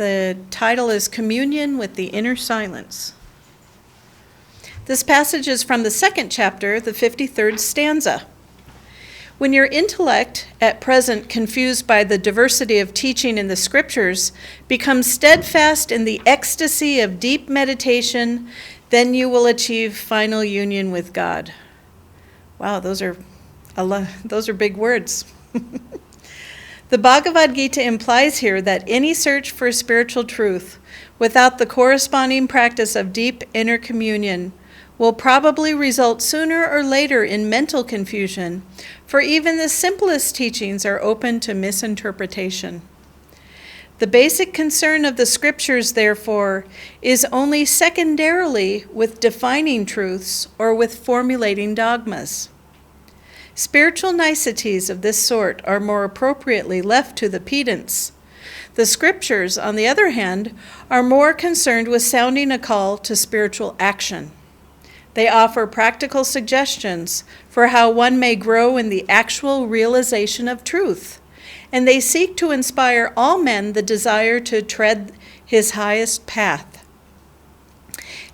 The title is Communion with the Inner Silence. This passage is from the second chapter, the 53rd stanza. When your intellect, at present confused by the diversity of teaching in the scriptures, becomes steadfast in the ecstasy of deep meditation, then you will achieve final union with God. Wow, those are big words. The Bhagavad Gita implies here that any search for spiritual truth without the corresponding practice of deep inner communion will probably result sooner or later in mental confusion, for even the simplest teachings are open to misinterpretation. The basic concern of the scriptures, therefore, is only secondarily with defining truths or with formulating dogmas. Spiritual niceties of this sort are more appropriately left to the pedants. The scriptures, on the other hand, are more concerned with sounding a call to spiritual action. They offer practical suggestions for how one may grow in the actual realization of truth, and they seek to inspire all men the desire to tread his highest path.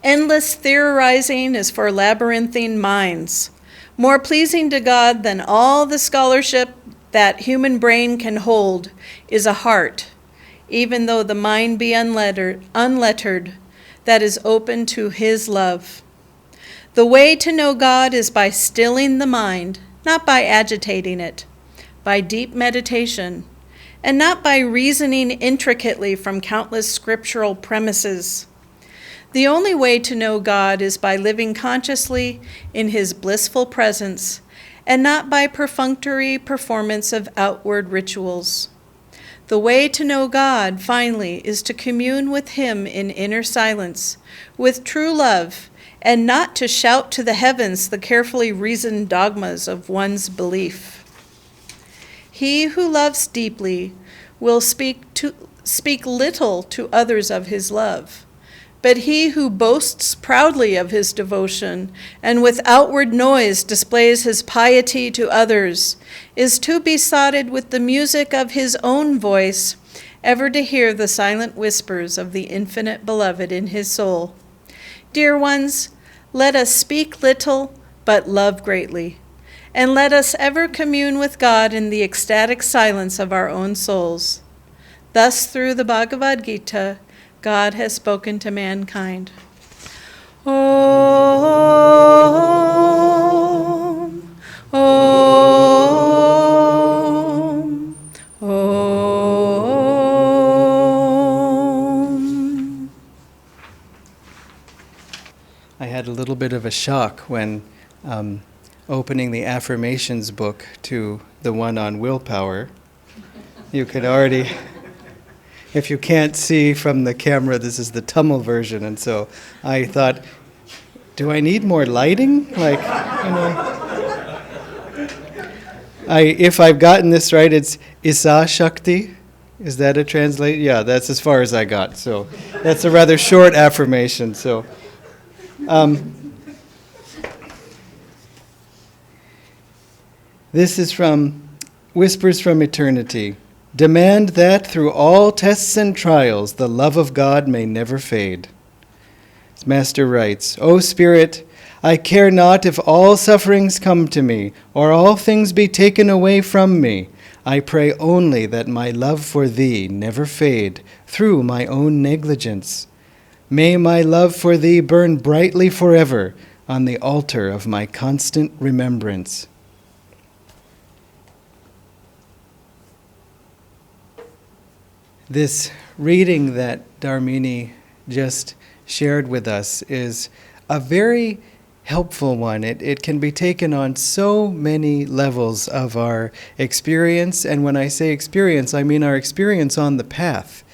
Endless theorizing is for labyrinthine minds. More pleasing to God than all the scholarship that human brain can hold is a heart, even though the mind be unlettered, that is open to his love. The way to know God is by stilling the mind, not by agitating it, by deep meditation, and not by reasoning intricately from countless scriptural premises. The only way to know God is by living consciously in his blissful presence, and not by perfunctory performance of outward rituals. The way to know God, finally, is to commune with him in inner silence, with true love, and not to shout to the heavens the carefully reasoned dogmas of one's belief. He who loves deeply will speak little to others of his love, but he who boasts proudly of his devotion and with outward noise displays his piety to others is too besotted with the music of his own voice ever to hear the silent whispers of the infinite beloved in his soul. Dear ones, let us speak little, but love greatly, and let us ever commune with God in the ecstatic silence of our own souls. Thus, through the Bhagavad Gita, God has spoken to mankind. Om, Om, Om. I had a little bit of a shock when opening the affirmations book to the one on willpower. You could already, if you can't see from the camera, this is the Tamil version, and so I thought, do I need more lighting? If I've gotten this right, it's Isa Shakti. Is that a translate? Yeah, that's as far as I got. So that's a rather short affirmation. So. This is from Whispers from Eternity. Demand that through all tests and trials the love of God may never fade. Master writes, O Spirit, I care not if all sufferings come to me, or all things be taken away from me. I pray only that my love for Thee never fade through my own negligence. May my love for Thee burn brightly forever on the altar of my constant remembrance. This reading that Dharmini just shared with us is a very helpful one. It can be taken on so many levels of our experience, and when I say experience, I mean our experience on the path.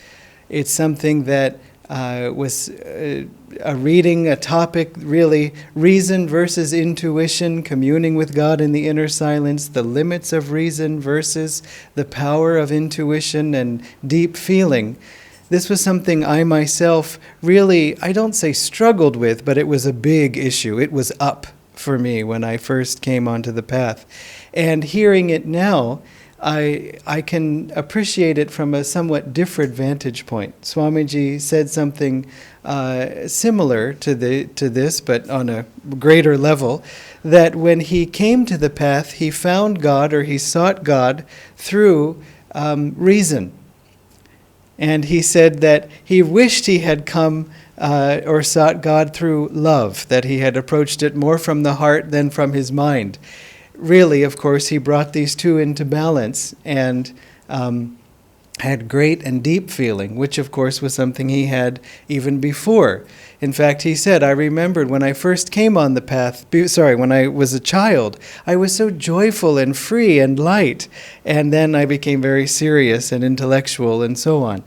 It's something that was a reading, a topic, really, reason versus intuition, communing with God in the inner silence, the limits of reason versus the power of intuition and deep feeling. This was something I myself really, I don't say struggled with, but it was a big issue. It was up for me when I first came onto the path. And hearing it now, I can appreciate it from a somewhat different vantage point. Swamiji said something similar to this, but on a greater level, that when he came to the path, he found God, or he sought God through reason. And he said that he wished he had come or sought God through love, that he had approached it more from the heart than from his mind. Really, of course, he brought these two into balance and had great and deep feeling, which, of course, was something he had even before. In fact, he said, I remembered when I first came on the path, when I was a child, I was so joyful and free and light, and then I became very serious and intellectual and so on.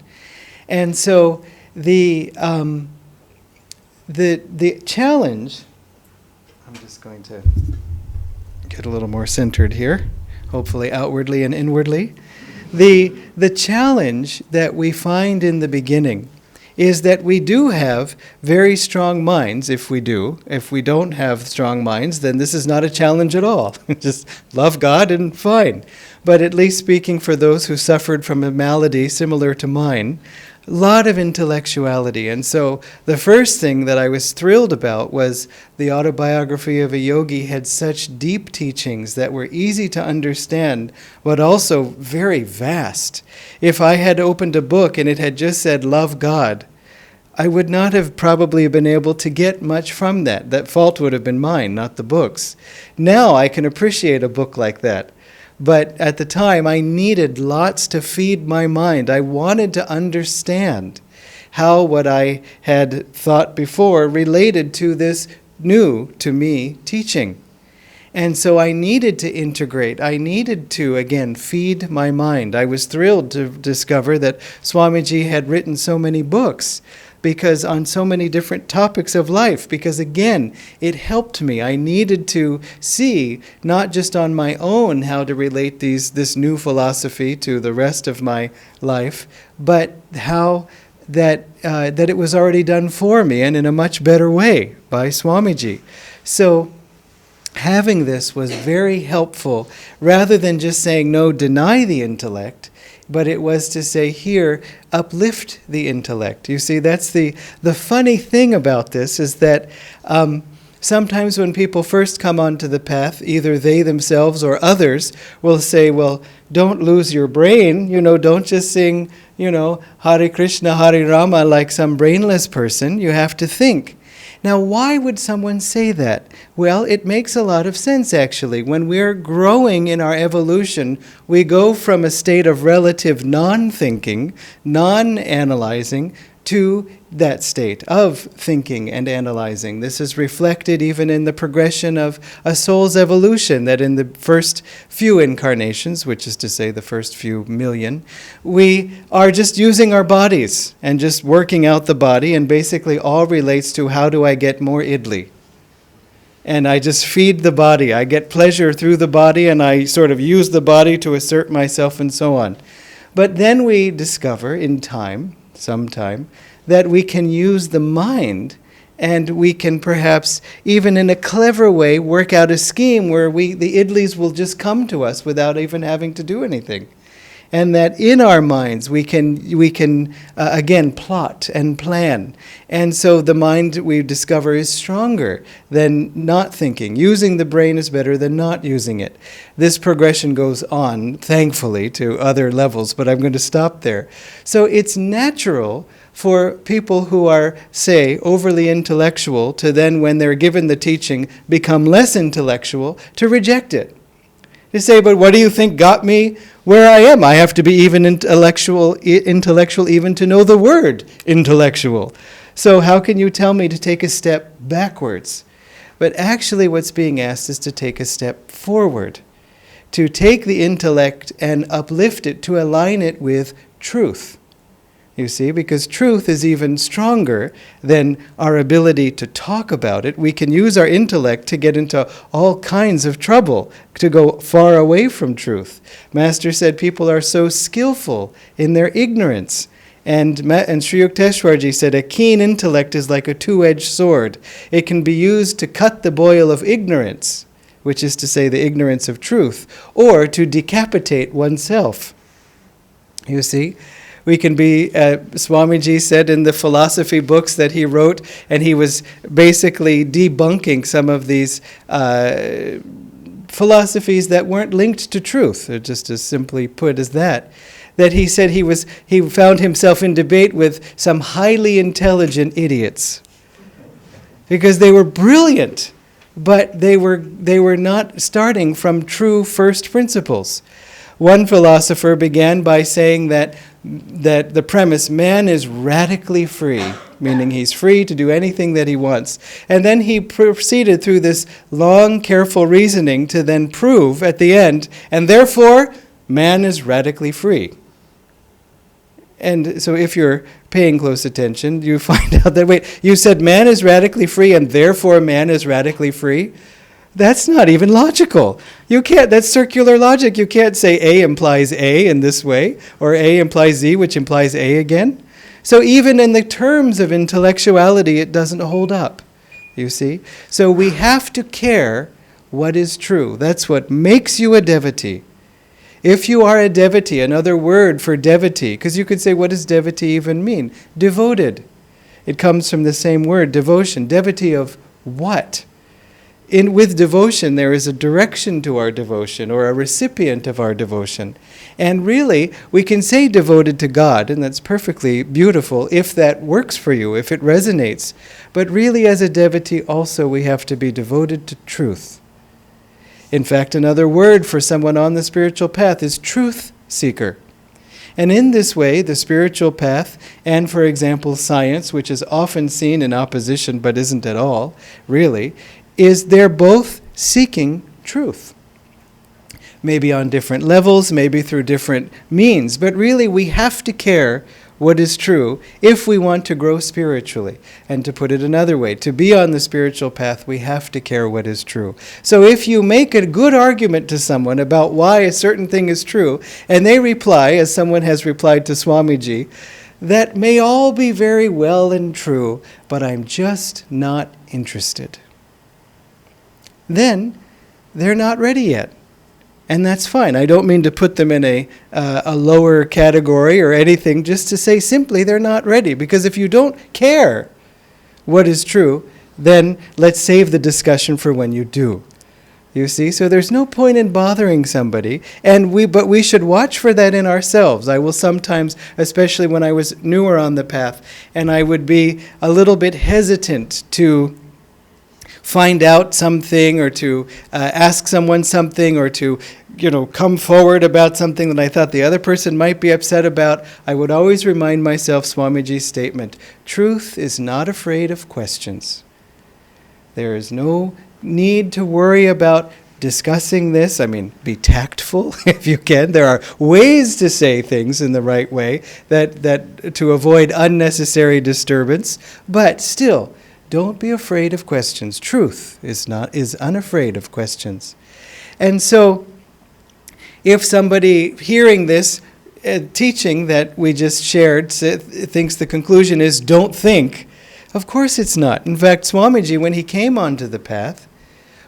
And so the challenge, I'm just going to get a little more centered here, hopefully outwardly and inwardly. The challenge that we find in the beginning is that we do have very strong minds, if we do. If we don't have strong minds, then this is not a challenge at all. Just love God and fine. But at least speaking for those who suffered from a malady similar to mine, a lot of intellectuality. And so the first thing that I was thrilled about was the autobiography of a yogi had such deep teachings that were easy to understand, but also very vast. If I had opened a book and it had just said, love God, I would not have probably been able to get much from that. That fault would have been mine, not the book's. Now I can appreciate a book like that. But at the time, I needed lots to feed my mind. I wanted to understand how what I had thought before related to this new, to me, teaching. And so I needed to integrate. I needed to, again, feed my mind. I was thrilled to discover that Swamiji had written so many books, because on so many different topics of life, because again, it helped me. I needed to see, not just on my own, how to relate this new philosophy to the rest of my life, but how that it was already done for me, and in a much better way by Swamiji. So having this was very helpful, rather than just saying, no, deny the intellect, but it was to say, here, uplift the intellect. You see, that's the funny thing about this, is that sometimes when people first come onto the path, either they themselves or others will say, well, don't lose your brain, don't just sing, Hare Krishna, Hare Rama like some brainless person. You have to think. Now, why would someone say that? Well, it makes a lot of sense, actually. When we're growing in our evolution, we go from a state of relative non-thinking, non-analyzing, to that state of thinking and analyzing. This is reflected even in the progression of a soul's evolution, that in the first few incarnations, which is to say the first few million, we are just using our bodies and just working out the body, and basically all relates to how do I get more idli. And I just feed the body. I get pleasure through the body, and I sort of use the body to assert myself and so on. But then we discover in time, sometime, that we can use the mind, and we can perhaps, even in a clever way, work out a scheme where the idlis will just come to us without even having to do anything. And that in our minds we can again plot and plan. And so the mind, we discover, is stronger than not thinking. Using the brain is better than not using it. This progression goes on, thankfully, to other levels, but I'm going to stop there. So it's natural for people who are, say, overly intellectual to then, when they're given the teaching, become less intellectual, to reject it. To say, but what do you think got me where I am? I have to be even intellectual even to know the word intellectual. So how can you tell me to take a step backwards? But actually what's being asked is to take a step forward, to take the intellect and uplift it, to align it with truth. You see, because truth is even stronger than our ability to talk about it. We can use our intellect to get into all kinds of trouble, to go far away from truth. Master said people are so skillful in their ignorance. And Sri Yukteswarji said a keen intellect is like a two-edged sword. It can be used to cut the boil of ignorance, which is to say the ignorance of truth, or to decapitate oneself. You see? We can be, Swamiji said in the philosophy books that he wrote, and he was basically debunking some of these philosophies that weren't linked to truth, or just as simply put as that he said he found himself in debate with some highly intelligent idiots because they were brilliant, but they were not starting from true first principles. One philosopher began by saying that the premise, man is radically free, meaning he's free to do anything that he wants. And then he proceeded through this long, careful reasoning to then prove at the end, and therefore, man is radically free. And so if you're paying close attention, you find out that, wait, you said man is radically free and therefore man is radically free? That's not even logical. You can't, that's circular logic. You can't say A implies A in this way, or A implies Z, which implies A again. So even in the terms of intellectuality, it doesn't hold up, you see? So we have to care what is true. That's what makes you a devotee. If you are a devotee, another word for devotee, because you could say, what does devotee even mean? Devoted. It comes from the same word, devotion. Devotee of what? With devotion, there is a direction to our devotion, or a recipient of our devotion. And really, we can say devoted to God, and that's perfectly beautiful if that works for you, if it resonates. But really, as a devotee, also we have to be devoted to truth. In fact, another word for someone on the spiritual path is truth seeker. And in this way, the spiritual path, and for example, science, which is often seen in opposition but isn't at all, really, is they're both seeking truth. Maybe on different levels, maybe through different means, but really we have to care what is true if we want to grow spiritually. And to put it another way, to be on the spiritual path, we have to care what is true. So if you make a good argument to someone about why a certain thing is true, and they reply, as someone has replied to Swamiji, that may all be very well and true, but I'm just not interested, then they're not ready yet. And that's fine. I don't mean to put them in a lower category or anything, just to say simply they're not ready. Because if you don't care what is true, then let's save the discussion for when you do. You see? So there's no point in bothering somebody, but we should watch for that in ourselves. I will sometimes, especially when I was newer on the path, and I would be a little bit hesitant to find out something, or to ask someone something, or to come forward about something that I thought the other person might be upset about. I would always remind myself Swamiji's statement, truth is not afraid of questions. There is no need to worry about discussing this. I mean, be tactful if you can. There are ways to say things in the right way that to avoid unnecessary disturbance, but still, don't be afraid of questions. Truth is unafraid of questions. And so, if somebody hearing this teaching that we just shared thinks the conclusion is don't think, of course it's not. In fact, Swamiji, when he came onto the path,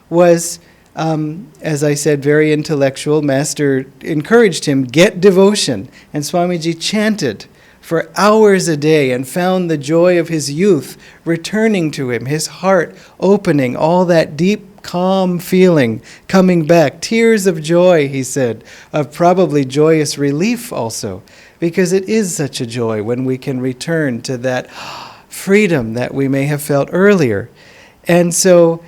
was, as I said, very intellectual. Master encouraged him, get devotion. And Swamiji chanted for hours a day and found the joy of his youth returning to him, his heart opening, all that deep, calm feeling coming back. Tears of joy, he said, of probably joyous relief also, because it is such a joy when we can return to that freedom that we may have felt earlier. And so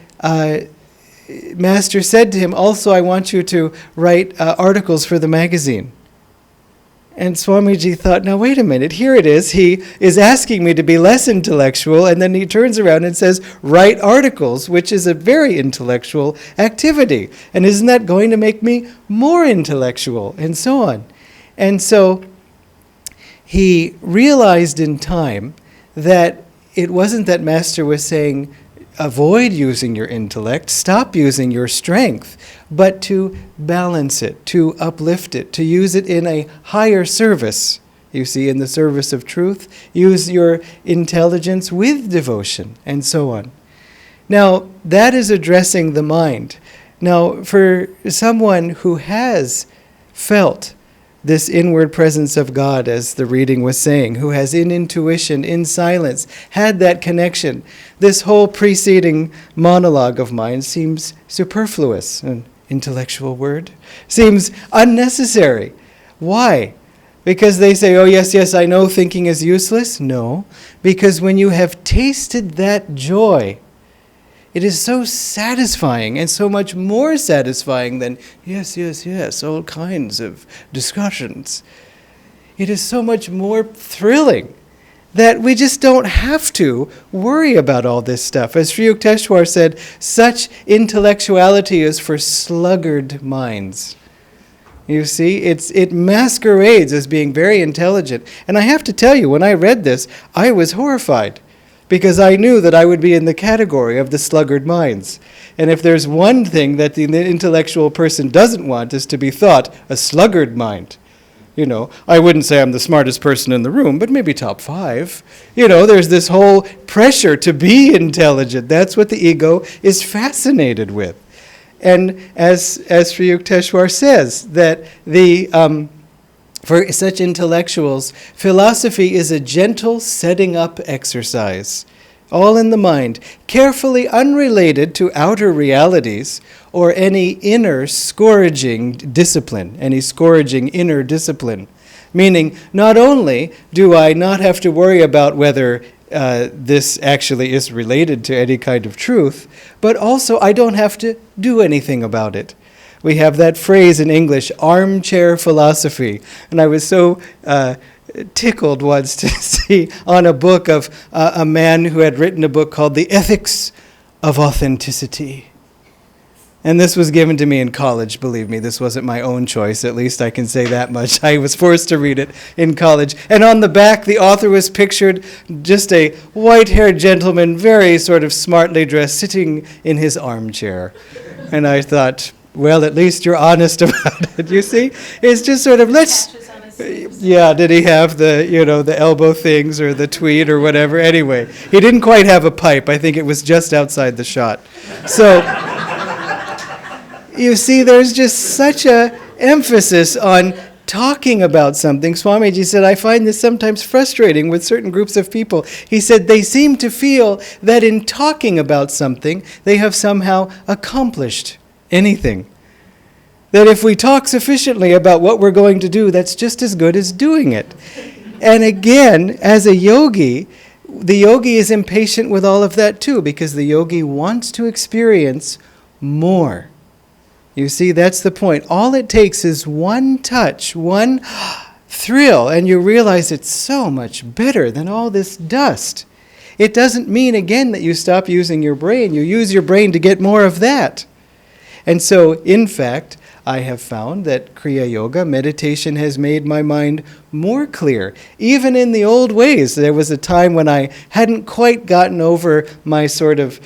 Master said to him, also I want you to write articles for the magazine. And Swamiji thought, now wait a minute, here it is. He is asking me to be less intellectual, and then he turns around and says, write articles, which is a very intellectual activity. And isn't that going to make me more intellectual? And so on. And so he realized in time that it wasn't that Master was saying, avoid using your intellect, stop using your strength, but to balance it, to uplift it, to use it in a higher service. You see, in the service of truth, use your intelligence with devotion, and so on. Now, that is addressing the mind. Now, for someone who has felt this inward presence of God, as the reading was saying, who has in intuition, in silence, had that connection, this whole preceding monologue of mine seems superfluous, an intellectual word, seems unnecessary. Why? Because they say, oh, yes, yes, I know thinking is useless? No, because when you have tasted that joy, it is so satisfying, and so much more satisfying than, yes, yes, yes, all kinds of discussions. It is so much more thrilling that we just don't have to worry about all this stuff. As Sri Yukteswar said, such intellectuality is for sluggard minds. You see, it masquerades as being very intelligent. And I have to tell you, when I read this, I was horrified, because I knew that I would be in the category of the sluggard minds. And if there's one thing that the intellectual person doesn't want, is to be thought a sluggard mind. You know, I wouldn't say I'm the smartest person in the room, but maybe top 5. You know, there's this whole pressure to be intelligent. That's what the ego is fascinated with. And as Sri Yukteswar says, that for such intellectuals, philosophy is a gentle setting up exercise, all in the mind, carefully unrelated to outer realities or any inner scourging discipline, any scourging inner discipline. Meaning, not only do I not have to worry about whether this actually is related to any kind of truth, but also I don't have to do anything about it. We have that phrase in English, armchair philosophy. And I was so tickled once to see on a book of a man who had written a book called The Ethics of Authenticity. And this was given to me in college, believe me. This wasn't my own choice, at least I can say that much. I was forced to read it in college. And on the back, the author was pictured just a white-haired gentleman, very sort of smartly dressed, sitting in his armchair. And I thought, well, at least you're honest about it, you see? It's just sort of, yeah, did he have the elbow things or the tweed or whatever? Anyway, he didn't quite have a pipe. I think it was just outside the shot. So, you see, there's just such a emphasis on talking about something. Swamiji said, I find this sometimes frustrating with certain groups of people. He said they seem to feel that in talking about something, they have somehow accomplished anything. That if we talk sufficiently about what we're going to do, that's just as good as doing it. And again, as a yogi, the yogi is impatient with all of that too, because the yogi wants to experience more. You see, that's the point. All it takes is one touch, one thrill, and you realize it's so much better than all this dust. It doesn't mean, again, that you stop using your brain. You use your brain to get more of that. And so, in fact, I have found that Kriya Yoga, meditation, has made my mind more clear. Even in the old ways, there was a time when I hadn't quite gotten over my sort of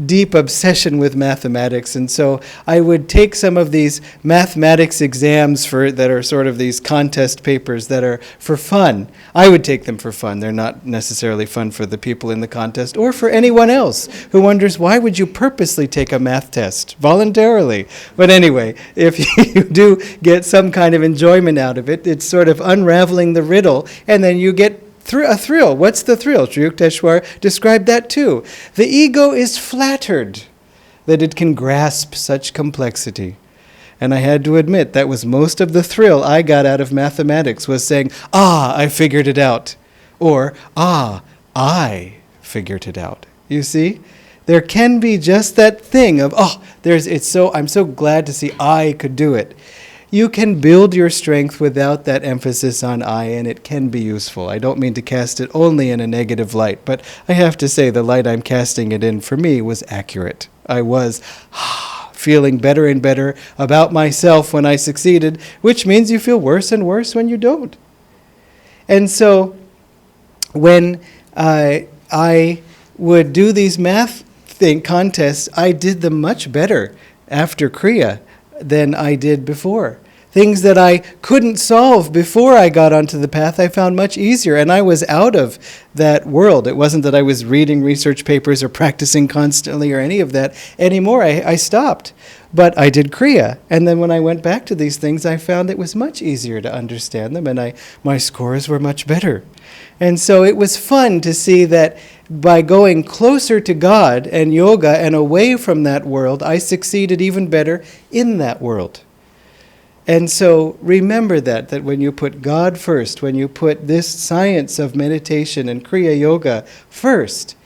deep obsession with mathematics, and so I would take some of these mathematics exams that are sort of these contest papers that are for fun. I would take them for fun. They're not necessarily fun for the people in the contest or for anyone else who wonders, why would you purposely take a math test voluntarily? But anyway, if you do get some kind of enjoyment out of it, it's sort of unraveling the riddle, and then you get a thrill. What's the thrill? Sri Yukteswar described that too. The ego is flattered that it can grasp such complexity. And I had to admit that was most of the thrill I got out of mathematics, was saying, I figured it out. Or, I figured it out. You see? There can be just that thing of, I'm so glad to see I could do it. You can build your strength without that emphasis on I, and it can be useful. I don't mean to cast it only in a negative light, but I have to say the light I'm casting it in for me was accurate. I was feeling better and better about myself when I succeeded, which means you feel worse and worse when you don't. And so when I would do these math contests, I did them much better after Kriya than I did before. Things that I couldn't solve before I got onto the path, I found much easier, and I was out of that world. It wasn't that I was reading research papers or practicing constantly or any of that anymore. I stopped. But I did Kriya, and then when I went back to these things, I found it was much easier to understand them, and my scores were much better. And so it was fun to see that by going closer to God and yoga and away from that world, I succeeded even better in that world. And so remember that when you put God first, when you put this science of meditation and Kriya Yoga first,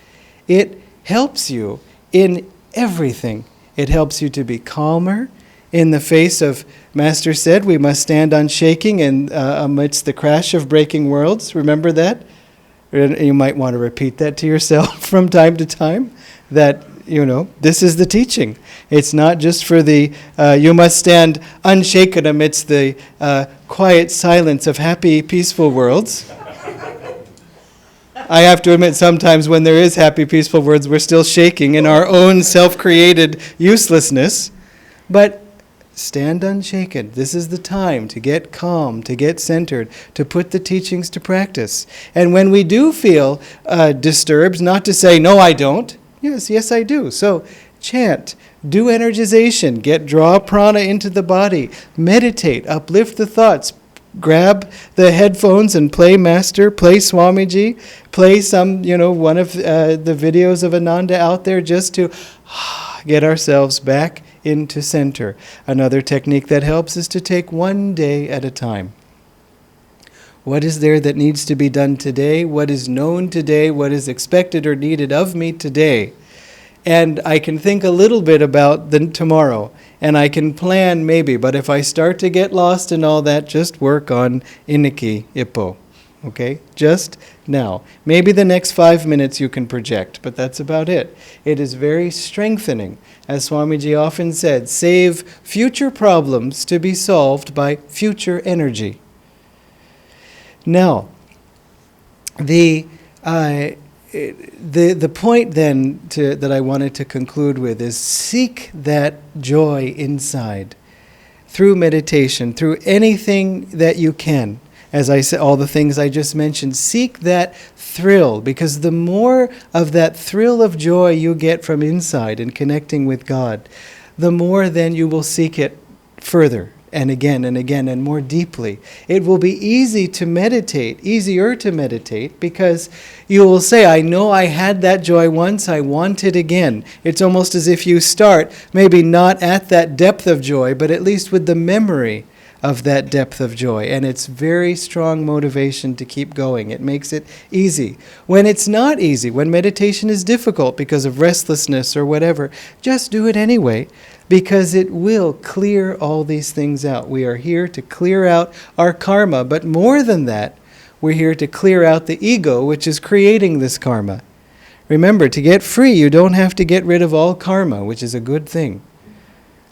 it helps you in everything. It helps you to be calmer in the face of, Master said, we must stand unshaking and amidst the crash of breaking worlds. Remember that? You might want to repeat that to yourself from time to time, that, this is the teaching. It's not just for the, you must stand unshaken amidst the quiet silence of happy, peaceful worlds. I have to admit, sometimes when there is happy, peaceful words, we're still shaking in our own self-created uselessness. But stand unshaken. This is the time to get calm, to get centered, to put the teachings to practice. And when we do feel disturbed, not to say, no, I don't. Yes, I do. So chant, do energization, draw prana into the body, meditate, uplift the thoughts, grab the headphones and play Master, play Swamiji, play some, one of the videos of Ananda out there just to get ourselves back into center. Another technique that helps is to take one day at a time. What is there that needs to be done today? What is known today? What is expected or needed of me today? And I can think a little bit about the tomorrow, and I can plan maybe, but if I start to get lost in all that, just work on Iniki Ippo, okay? Just now. Maybe the next 5 minutes you can project, but that's about it. It is very strengthening. As Swamiji often said, save future problems to be solved by future energy. Now, the point then that I wanted to conclude with is seek that joy inside through meditation, through anything that you can. As I said, all the things I just mentioned, seek that thrill, because the more of that thrill of joy you get from inside and connecting with God, the more then you will seek it further and again and more deeply. It will be easier to meditate, because you will say, I know I had that joy once, I want it again. It's almost as if you start, maybe not at that depth of joy, but at least with the memory of that depth of joy. And it's very strong motivation to keep going. It makes it easy. When it's not easy, when meditation is difficult because of restlessness or whatever, just do it anyway, because it will clear all these things out. We are here to clear out our karma, but more than that, we're here to clear out the ego, which is creating this karma. Remember, to get free, you don't have to get rid of all karma, which is a good thing.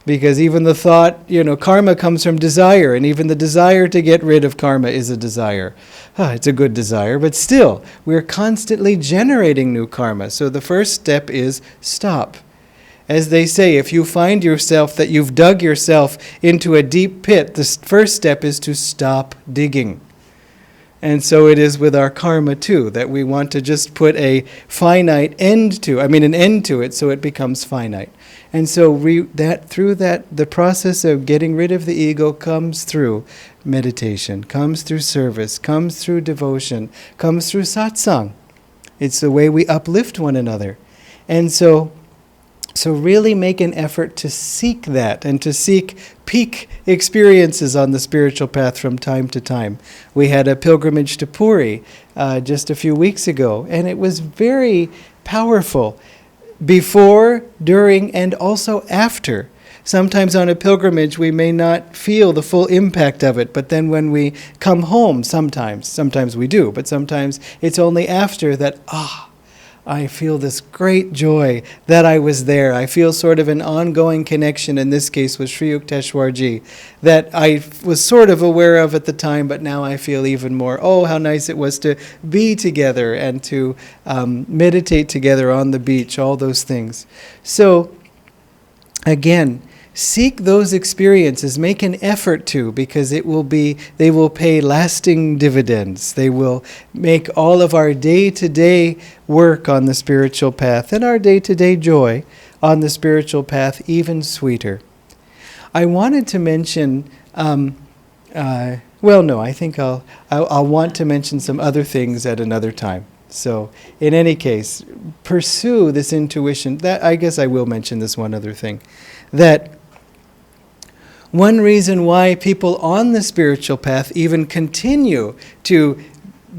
Because even the thought, karma comes from desire, and even the desire to get rid of karma is a desire. It's a good desire, but still, we're constantly generating new karma. So the first step is stop. As they say, if you find yourself that you've dug yourself into a deep pit, the first step is to stop digging. And so it is with our karma too, that we want to just put a finite end to, an end to it so it becomes finite. And so the process of getting rid of the ego comes through meditation, comes through service, comes through devotion, comes through satsang. It's the way we uplift one another. And so really make an effort to seek that and to seek peak experiences on the spiritual path from time to time. We had a pilgrimage to Puri just a few weeks ago, and it was very powerful before, during, and also after. Sometimes on a pilgrimage we may not feel the full impact of it, but then when we come home, sometimes we do, but sometimes it's only after that, I feel this great joy that I was there. I feel sort of an ongoing connection, in this case with Sri Yukteswarji, that I was sort of aware of at the time, but now I feel even more, how nice it was to be together and to meditate together on the beach, all those things. So, again, seek those experiences, make an effort to, because they will pay lasting dividends. They will make all of our day-to-day work on the spiritual path and our day-to-day joy on the spiritual path even sweeter. I wanted to mention, I think I'll want to mention some other things at another time. So, in any case, pursue this intuition. That, I guess I will mention this one other thing. That one reason why people on the spiritual path even continue to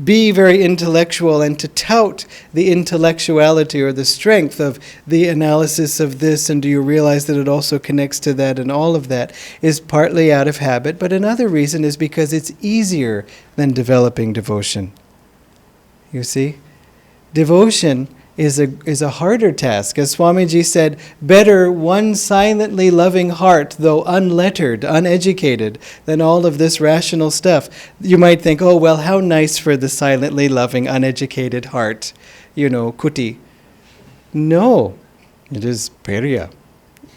be very intellectual and to tout the intellectuality or the strength of the analysis of this, and do you realize that it also connects to that, and all of that is partly out of habit, but another reason is because it's easier than developing devotion. You see? Devotion is a harder task. As Swamiji said, better one silently loving heart, though unlettered, uneducated, than all of this rational stuff. You might think, oh, well, how nice for the silently loving, uneducated heart. Kuti. No, it is perya.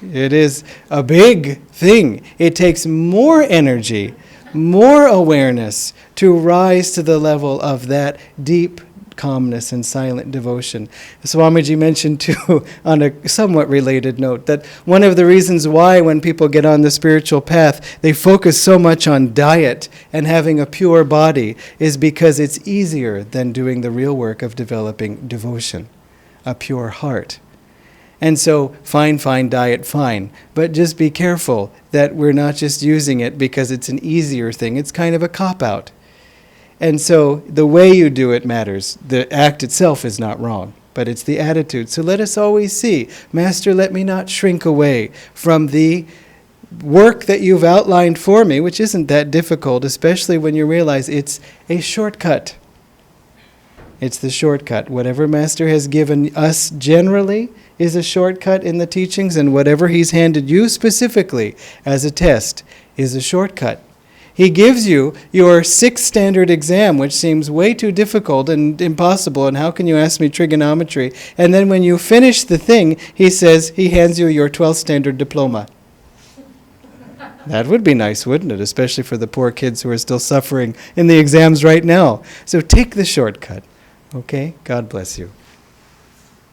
It is a big thing. It takes more energy, more awareness to rise to the level of that deep calmness and silent devotion. Swamiji mentioned too, on a somewhat related note, that one of the reasons why when people get on the spiritual path, they focus so much on diet and having a pure body is because it's easier than doing the real work of developing devotion, a pure heart. And so, fine diet, fine. But just be careful that we're not just using it because it's an easier thing. It's kind of a cop-out. And so the way you do it matters. The act itself is not wrong, but it's the attitude. So let us always see, Master, let me not shrink away from the work that you've outlined for me, which isn't that difficult, especially when you realize it's a shortcut. It's the shortcut. Whatever Master has given us generally is a shortcut in the teachings, and whatever he's handed you specifically as a test is a shortcut. He gives you your 6th standard exam, which seems way too difficult and impossible, and how can you ask me trigonometry? And then when you finish the thing, he hands you your 12th standard diploma. That would be nice, wouldn't it? Especially for the poor kids who are still suffering in the exams right now. So take the shortcut. Okay? God bless you.